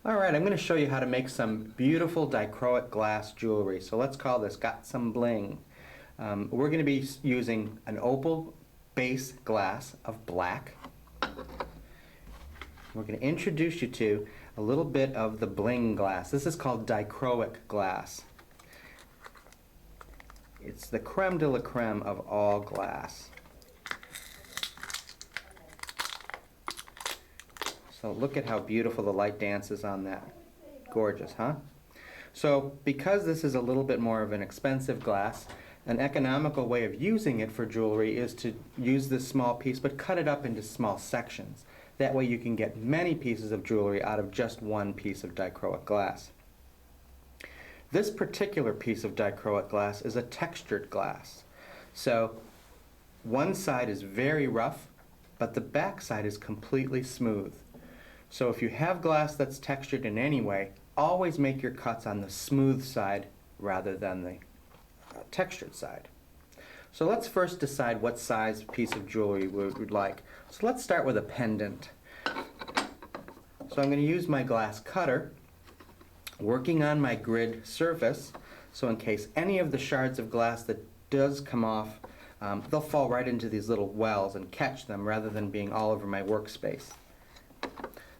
Alright, I'm going to show you how to make some beautiful dichroic glass jewelry. So let's call this Got Some Bling. We're going to be using an opal base glass of black. We're going to introduce you to a little bit of the bling glass. This is called dichroic glass. It's the creme de la creme of all glass. So look at how beautiful the light dances on that. Gorgeous, huh? So because this is a little bit more of an expensive glass, an economical way of using it for jewelry is to use this small piece but cut it up into small sections. That way you can get many pieces of jewelry out of just one piece of dichroic glass. This particular piece of dichroic glass is a textured glass. So one side is very rough, but the back side is completely smooth. So if you have glass that's textured in any way, always make your cuts on the smooth side rather than the textured side. So let's first decide what size piece of jewelry we would like. So let's start with a pendant. So I'm going to use my glass cutter, working on my grid surface, so in case any of the shards of glass that does come off, they'll fall right into these little wells and catch them rather than being all over my workspace.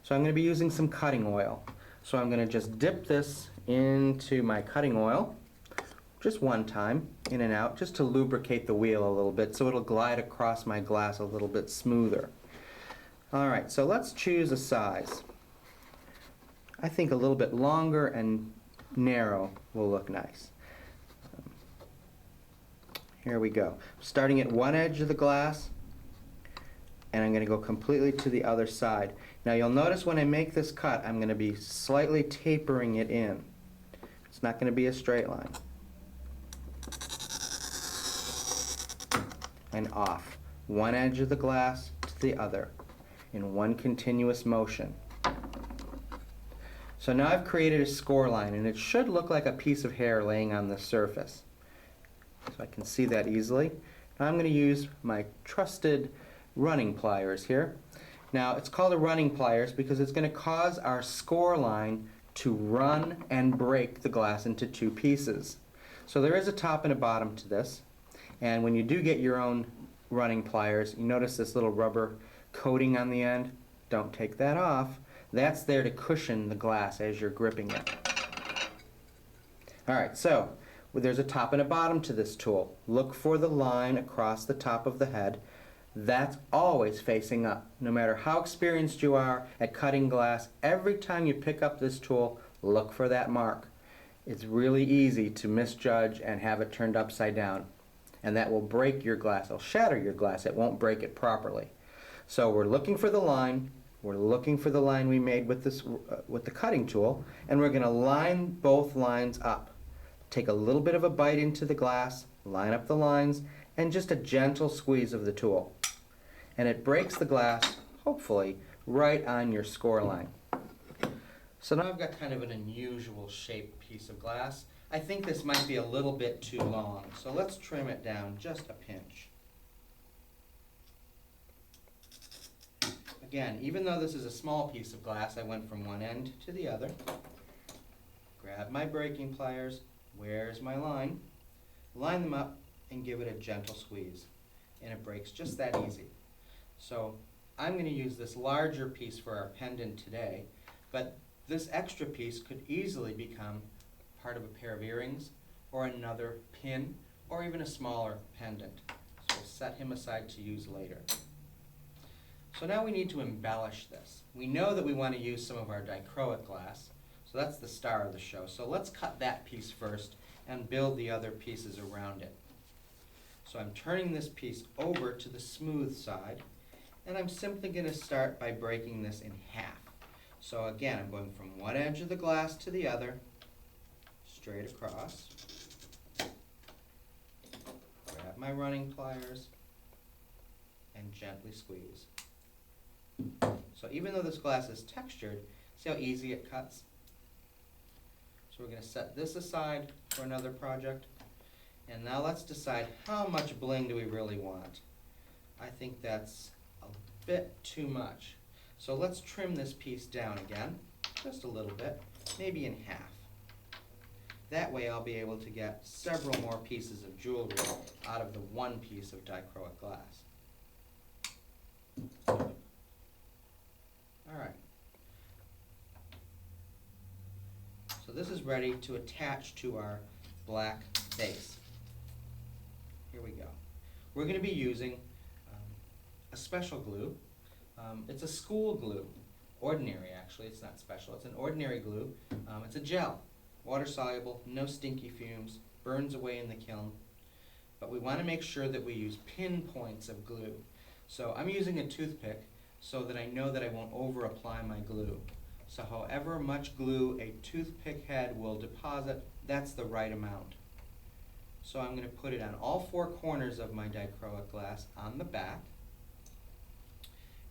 So I'm going to be using some cutting oil. So I'm going to just dip this into my cutting oil, just one time, in and out, just to lubricate the wheel a little bit so it'll glide across my glass a little bit smoother. Alright, so let's choose a size. I think a little bit longer and narrow will look nice. Here we go. Starting at one edge of the glass, and I'm going to go completely to the other side. Now you'll notice when I make this cut, I'm going to be slightly tapering it in. It's not going to be a straight line. And off. One edge of the glass to the other in one continuous motion. So now I've created a score line, and it should look like a piece of hair laying on the surface. So I can see that easily. Now I'm going to use my trusted running pliers here. Now it's called a running pliers because it's going to cause our score line to run and break the glass into two pieces. So there is a top and a bottom to this, and when you do get your own running pliers, you notice this little rubber coating on the end. Don't take that off. That's there to cushion the glass as you're gripping it. Alright, so there's a top and a bottom to this tool. Look for the line across the top of the head. That's always facing up. No matter how experienced you are at cutting glass, every time you pick up this tool, look for that mark. It's really easy to misjudge and have it turned upside down. And that will break your glass. It'll shatter your glass. It won't break it properly. So we're looking for the line. We're looking for the line we made with this with the cutting tool, and we're going to line both lines up. Take a little bit of a bite into the glass, line up the lines, and just a gentle squeeze of the tool. And it breaks the glass, hopefully, right on your score line. So now I've got kind of an unusual shaped piece of glass. I think this might be a little bit too long, so let's trim it down just a pinch. Again, even though this is a small piece of glass, I went from one end to the other. Grab my breaking pliers, where's my line? Line them up and give it a gentle squeeze. And it breaks just that easy. So I'm going to use this larger piece for our pendant today, but this extra piece could easily become part of a pair of earrings, or another pin, or even a smaller pendant. So we'll set him aside to use later. So now we need to embellish this. We know that we want to use some of our dichroic glass, so that's the star of the show. So let's cut that piece first and build the other pieces around it. So I'm turning this piece over to the smooth side, and I'm simply going to start by breaking this in half. So again, I'm going from one edge of the glass to the other, straight across. Grab my running pliers and gently squeeze. So even though this glass is textured, see how easy it cuts? So we're going to set this aside for another project. And now let's decide how much bling do we really want. I think that's a bit too much. So let's trim this piece down again. just a little bit, maybe in half. That way I'll be able to get several more pieces of jewelry out of the one piece of dichroic glass. All right. So this is ready to attach to our black base. Here we go. We're going to be using a special glue. It's a school glue. Ordinary, actually. It's not special. It's an ordinary glue. It's a gel. Water soluble, no stinky fumes, burns away in the kiln. But we want to make sure that we use pinpoints of glue. So I'm using a toothpick so that I know that I won't over apply my glue. So however much glue a toothpick head will deposit, that's the right amount. So I'm going to put it on all four corners of my dichroic glass on the back,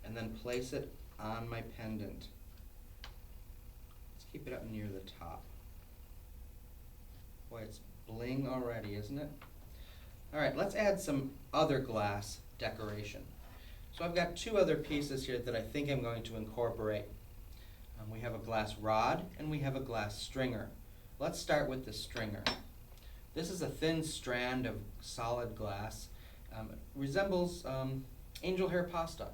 and then place it on my pendant. Let's keep it up near the top. Boy, it's bling already, isn't it? All right, let's add some other glass decoration. So I've got two other pieces here that I think I'm going to incorporate. We have a glass rod and we have a glass stringer. Let's start with the stringer. This is a thin strand of solid glass. It resembles angel hair pasta.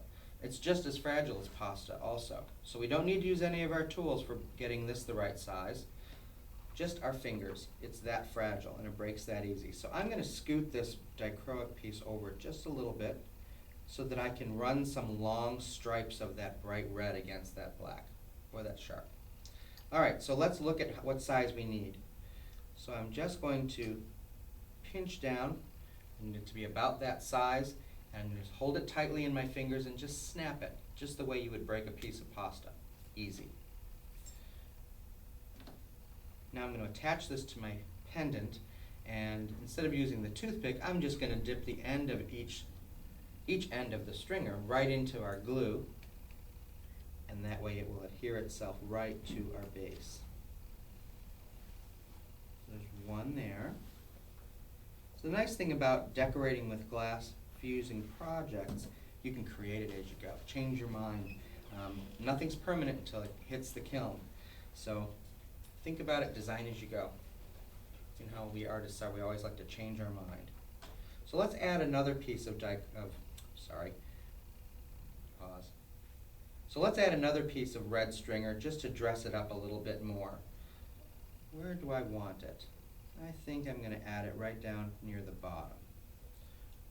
It's just as fragile as pasta also. So we don't need to use any of our tools for getting this the right size. Just our fingers. It's that fragile and it breaks that easy. So I'm going to scoot this dichroic piece over just a little bit so that I can run some long stripes of that bright red against that black. Boy, that's sharp. All right, so let's look at what size we need. So I'm just going to pinch down, and it to be about that size, and just hold it tightly in my fingers and just snap it, just the way you would break a piece of pasta. Easy. Now I'm going to attach this to my pendant, and instead of using the toothpick, I'm just going to dip the end of each end of the stringer right into our glue, and that way it will adhere itself right to our base. So there's one there. So the nice thing about decorating with glass fusing projects, you can create it as you go. Change your mind. Nothing's permanent until it hits the kiln. So think about it, design as you go. You know how we artists are, we always like to change our mind. So let's add another piece of So let's add another piece of red stringer just to dress it up a little bit more. Where do I want it? I think I'm going to add it right down near the bottom.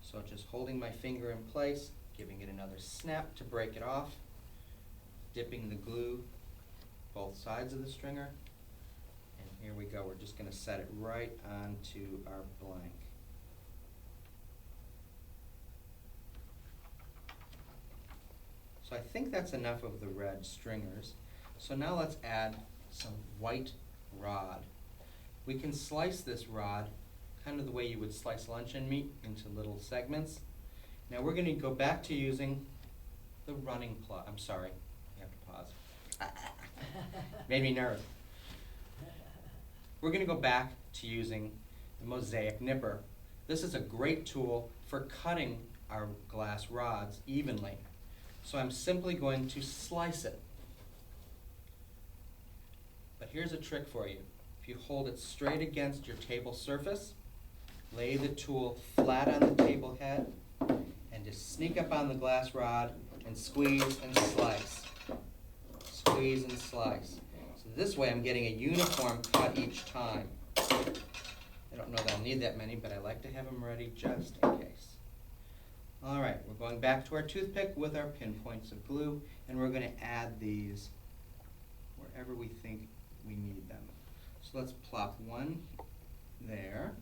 So just holding my finger in place, giving it another snap to break it off, dipping the glue both sides of the stringer, and here we go. We're just going to set it right onto our blank. So I think that's enough of the red stringers. So now let's add some white rod. We can slice this rod kind of the way you would slice luncheon meat into little segments. Now we're going to go back to using the running plug. I'm sorry, you have to pause. Made me nervous. We're going to go back to using the mosaic nipper. This is a great tool for cutting our glass rods evenly. So I'm simply going to slice it. But here's a trick for you. If you hold it straight against your table surface, lay the tool flat on the table head, and just sneak up on the glass rod and squeeze and slice. Squeeze and slice. So this way I'm getting a uniform cut each time. I don't know that I'll need that many, but I like to have them ready just in case. All right, we're going back to our toothpick with our pinpoints of glue, and we're going to add these wherever we think we need them. So let's plop one there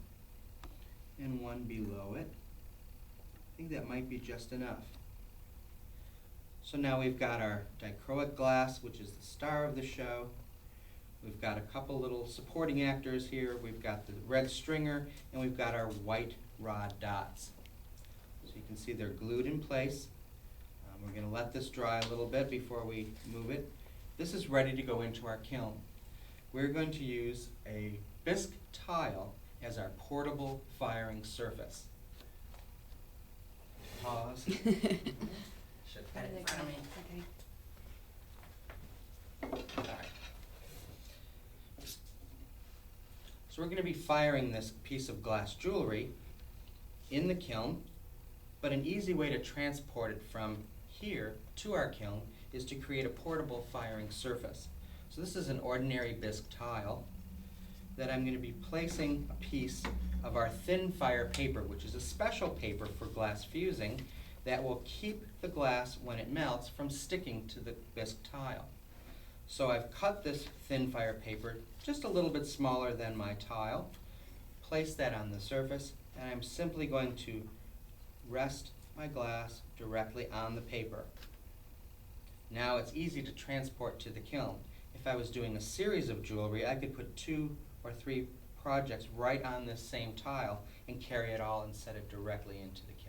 and one below it. I think that might be just enough. So now we've got our dichroic glass, which is the star of the show. We've got a couple little supporting actors here. We've got the red stringer, and we've got our white rod dots. So you can see they're glued in place. We're going to let this dry a little bit before we move it. This is ready to go into our kiln. We're going to use a bisque tile as our portable firing surface. Pause. Should have had it in front of me. Okay. All right. So we're going to be firing this piece of glass jewelry in the kiln, but an easy way to transport it from here to our kiln is to create a portable firing surface. So this is an ordinary bisque tile that I'm going to be placing a piece of our thin fire paper, which is a special paper for glass fusing that will keep the glass, when it melts, from sticking to the bisque tile. So I've cut this thin fire paper just a little bit smaller than my tile, place that on the surface, and I'm simply going to rest my glass directly on the paper. Now it's easy to transport to the kiln. If I was doing a series of jewelry, I could put 2 or 3 projects right on this same tile and carry it all and set it directly into the kiln.